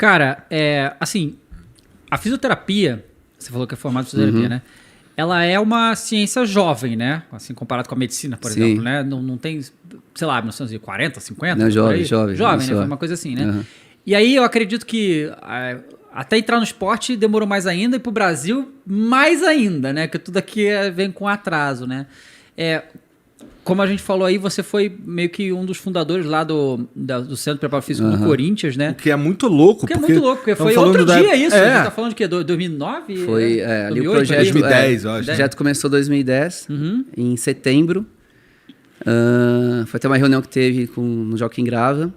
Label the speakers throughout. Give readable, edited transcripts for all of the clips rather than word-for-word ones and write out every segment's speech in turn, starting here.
Speaker 1: Cara, assim, a fisioterapia, você falou que é formado em fisioterapia, né? Ela é uma ciência jovem, né? Assim, comparado com a medicina, por exemplo, né? Não tem, sei lá, 1940, 50?
Speaker 2: Não, jovem.
Speaker 1: Jovem, né? Foi uma coisa assim, né? E aí eu acredito que até entrar no esporte demorou mais ainda e pro Brasil mais ainda, né? Porque tudo aqui vem com atraso, né? Como a gente falou aí, você foi meio que um dos fundadores lá do Centro de Preparo Físico do Corinthians, né?
Speaker 3: O que é muito louco.
Speaker 1: Porque foi outro dia isso. A gente tá falando de quê? 2009?
Speaker 2: Foi ali
Speaker 1: 2008,
Speaker 2: o projeto...
Speaker 3: 2010, eu acho.
Speaker 2: O projeto começou em 2010, em setembro. Foi até uma reunião que teve no Joaquim Grava.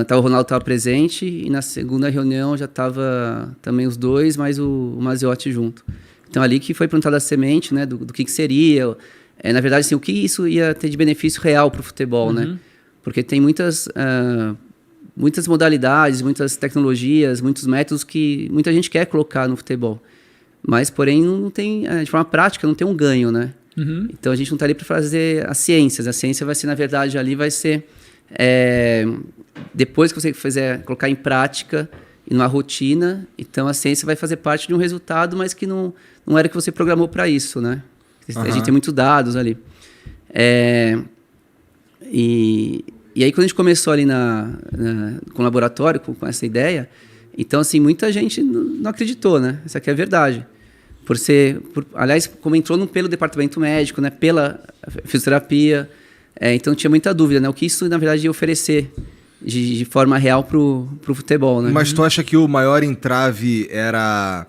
Speaker 2: O Ronaldo estava presente e na segunda reunião já estava também os dois, mais o Maziotti junto. Então ali que foi perguntada a semente, né, do que seria... na verdade, assim, o que isso ia ter de benefício real para o futebol, né? Porque tem muitas modalidades, muitas tecnologias, muitos métodos que muita gente quer colocar no futebol. Mas, porém, não tem, de forma prática, não tem um ganho, né? Então, a gente não está ali para fazer as ciências. A ciência vai ser, na verdade, ali vai ser... depois que você colocar em prática e numa rotina, então a ciência vai fazer parte de um resultado, mas que não era que você programou para isso, né? A gente tem muitos dados ali. E aí, quando a gente começou ali com o laboratório, com essa ideia, então, assim, muita gente não acreditou, né? Isso aqui é verdade. Aliás, como entrou pelo departamento médico, né? Pela fisioterapia, então tinha muita dúvida, né? O que isso, na verdade, ia oferecer de forma real pro futebol, né?
Speaker 3: Mas tu acha que o maior entrave era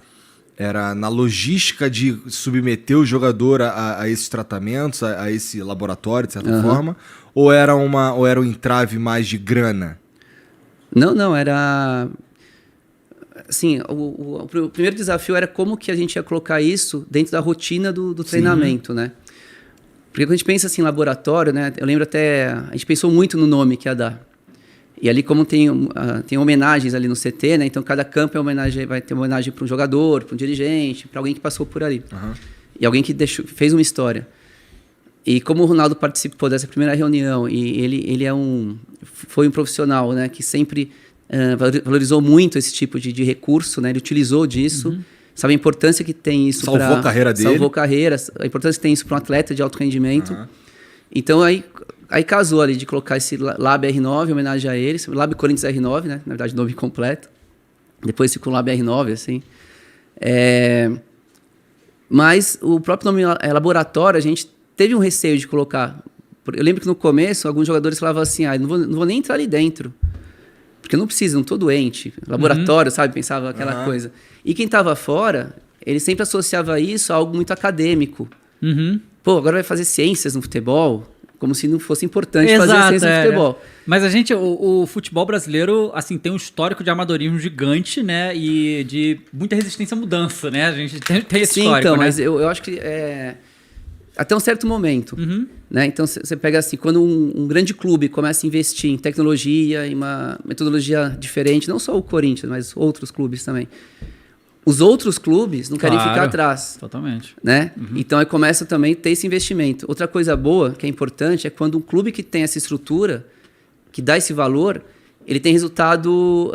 Speaker 3: na logística de submeter o jogador a esses tratamentos, a esse laboratório, de certa forma? Ou era um entrave mais de grana?
Speaker 2: Não, era... Assim, o primeiro desafio era como que a gente ia colocar isso dentro da rotina do treinamento, né? Porque quando a gente pensa assim, em laboratório, né? Eu lembro até... A gente pensou muito no nome que ia dar. E ali, como tem homenagens ali no CT, né? Então, cada campo vai ter uma homenagem para um jogador, para um dirigente, para alguém que passou por ali. E alguém que fez uma história. E como o Ronaldo participou dessa primeira reunião, e ele foi um profissional, né? Que sempre valorizou muito esse tipo de recurso, né? Ele utilizou disso. Sabe a importância que tem isso para...
Speaker 3: Salvou a carreira dele.
Speaker 2: Salvou a carreira. A importância que tem isso para um atleta de alto rendimento. Então, aí casou ali de colocar esse Lab R9, em homenagem a ele, Lab Corinthians R9, né? Na verdade, nome completo. Depois ficou o Lab R9, assim. Mas o próprio nome laboratório, a gente teve um receio de colocar. Eu lembro que no começo, alguns jogadores falavam assim, não vou nem entrar ali dentro, porque eu não preciso, não estou doente. Laboratório, sabe? Pensava aquela coisa. E quem estava fora, ele sempre associava isso a algo muito acadêmico. Pô, agora vai fazer ciências no futebol... Como se não fosse importante fazer ciência no futebol.
Speaker 1: Mas o futebol brasileiro, assim, tem um histórico de amadorismo gigante, né? E de muita resistência à mudança, né? A gente tem esse histórico,
Speaker 2: então,
Speaker 1: né?
Speaker 2: Mas eu acho que até um certo momento, né? Então, você pega assim, quando um grande clube começa a investir em tecnologia, em uma metodologia diferente, não só o Corinthians, mas outros clubes também. Os outros clubes não querem ficar atrás.
Speaker 1: Totalmente.
Speaker 2: Né? Então, aí começa também a ter esse investimento. Outra coisa boa, que é importante, é quando um clube que tem essa estrutura, que dá esse valor, ele tem resultado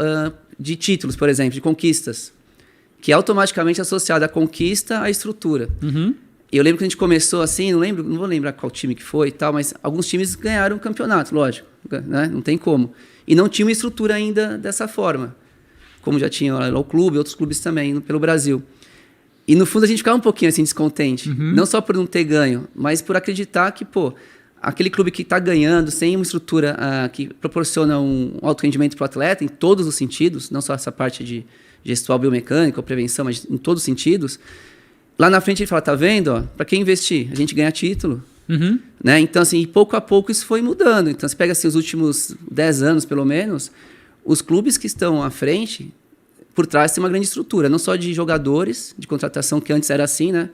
Speaker 2: de títulos, por exemplo, de conquistas, que é automaticamente associado à conquista à estrutura. E eu lembro que a gente começou assim, não vou lembrar qual time que foi e tal, mas alguns times ganharam o campeonato, lógico, né? Não tem como. E não tinha uma estrutura ainda dessa forma. Como já tinha lá o clube, outros clubes também, pelo Brasil. E no fundo a gente ficava um pouquinho assim descontente. Não só por não ter ganho, mas por acreditar que, aquele clube que está ganhando, sem uma estrutura que proporciona um alto rendimento para o atleta, em todos os sentidos, não só essa parte de gestual biomecânica ou prevenção, mas em todos os sentidos, lá na frente ele fala, tá vendo? Para quem investir? A gente ganha título. Né? Então, assim, pouco a pouco isso foi mudando. Então, você pega assim, os últimos 10 anos, pelo menos, os clubes que estão à frente, por trás tem uma grande estrutura, não só de jogadores, de contratação, que antes era assim, né?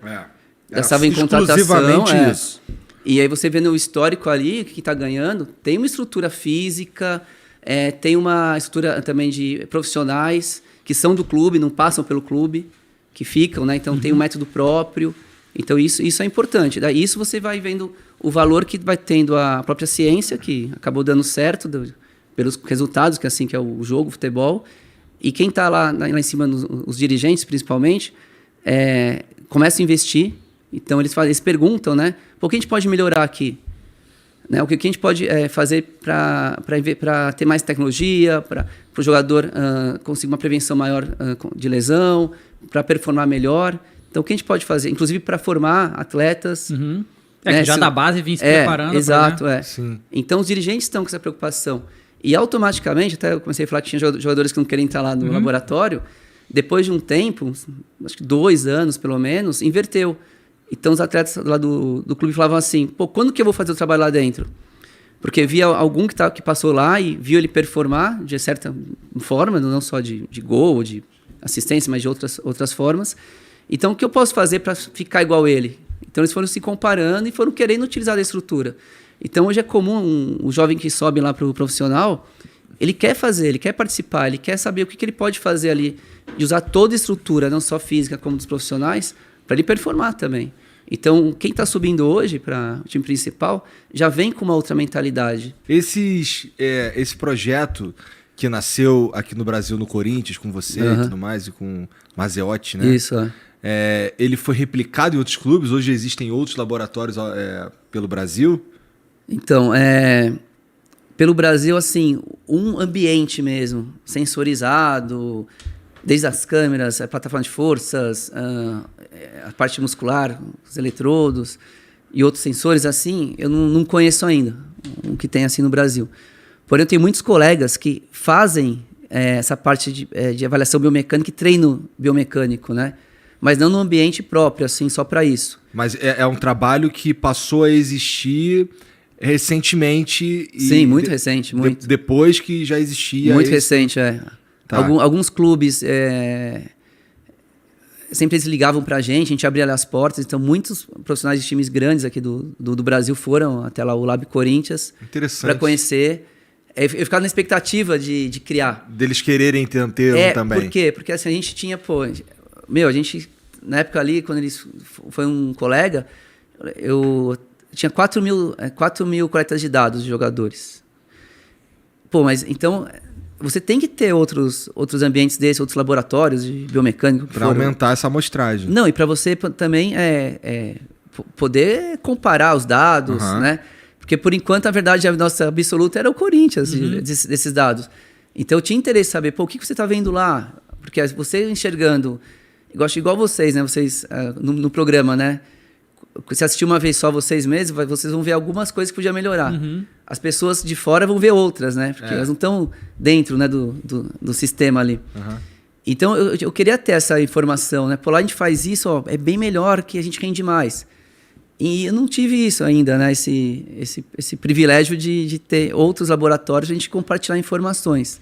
Speaker 2: Estava em contratação.
Speaker 3: Exclusivamente isso.
Speaker 2: E aí você vê no histórico ali, que está ganhando, tem uma estrutura física, tem uma estrutura também de profissionais que são do clube, não passam pelo clube, que ficam, né? Então tem um método próprio. Então isso é importante. Daí isso você vai vendo o valor que vai tendo a própria ciência, que acabou dando certo, pelos resultados, que assim que é o jogo, o futebol, E quem está lá em cima, os dirigentes principalmente, começam a investir. Então, eles perguntam, né? O que a gente pode melhorar aqui? Né? O que a gente pode fazer para ter mais tecnologia, para o jogador conseguir uma prevenção maior de lesão, para performar melhor. Então, o que a gente pode fazer? Inclusive, para formar atletas.
Speaker 1: Uhum. Que já da base vinha se preparando.
Speaker 2: Exato,
Speaker 3: Sim.
Speaker 2: Então, os dirigentes estão com essa preocupação. E, automaticamente, até eu comecei a falar que tinha jogadores que não queriam estar lá no laboratório. Depois de um tempo, acho que 2 anos, pelo menos, inverteu. Então, os atletas lá do clube falavam assim, quando que eu vou fazer o trabalho lá dentro? Porque via algum que passou lá e viu ele performar de certa forma, não só de gol ou de assistência, mas de outras formas. Então, o que eu posso fazer para ficar igual ele? Então, eles foram se comparando e foram querendo utilizar a estrutura. Então, hoje é comum o jovem que sobe lá para o profissional, ele quer fazer, ele quer participar, ele quer saber o que ele pode fazer ali, de usar toda a estrutura, não só física como dos profissionais, para ele performar também. Então, quem está subindo hoje para o time principal já vem com uma outra mentalidade.
Speaker 3: Esse projeto que nasceu aqui no Brasil, no Corinthians, com você e tudo mais, e com Mazzeotti, né?
Speaker 2: Isso,
Speaker 3: ele foi replicado em outros clubes? Hoje existem outros laboratórios pelo Brasil?
Speaker 2: Então, pelo Brasil, assim, um ambiente mesmo, sensorizado, desde as câmeras, a plataforma de forças, a parte muscular, os eletrodos e outros sensores, assim, eu não conheço ainda o que tem assim no Brasil. Porém, eu tenho muitos colegas que fazem essa parte de avaliação biomecânica e treino biomecânico, né? Mas não no ambiente próprio, assim, só para isso.
Speaker 3: Mas é um trabalho que passou a existir recentemente.
Speaker 2: Sim, muito recente. Muito.
Speaker 3: Depois que já existia.
Speaker 2: Muito recente,
Speaker 3: Tá.
Speaker 2: Alguns clubes sempre eles ligavam pra gente, a gente abria as portas. Então, muitos profissionais de times grandes aqui do Brasil foram até lá o Lab Corinthians para conhecer. Eu ficava na expectativa de criar.
Speaker 3: Deles quererem ter um também.
Speaker 2: Por quê? Porque assim, a gente tinha, a gente, na época ali, quando foi um colega, eu tinha 4 mil coletas de dados de jogadores. Mas então, você tem que ter outros ambientes desses, outros laboratórios de biomecânica.
Speaker 3: Para aumentar essa amostragem.
Speaker 2: Não, e para você também poder comparar os dados, né? Porque, por enquanto, a verdade nossa absoluta era o Corinthians, desses dados. Então, eu tinha interesse em saber, o que você está vendo lá? Porque você enxergando, igual vocês, né? Vocês, no programa, né? Se assistir uma vez só vocês mesmos, vocês vão ver algumas coisas que podiam melhorar. As pessoas de fora vão ver outras, né? Porque elas não estão dentro, né, do sistema ali. Então, eu queria ter essa informação, né? Lá a gente faz isso, é bem melhor, que a gente rende mais. E eu não tive isso ainda, né? Esse privilégio de ter outros laboratórios para a gente compartilhar informações.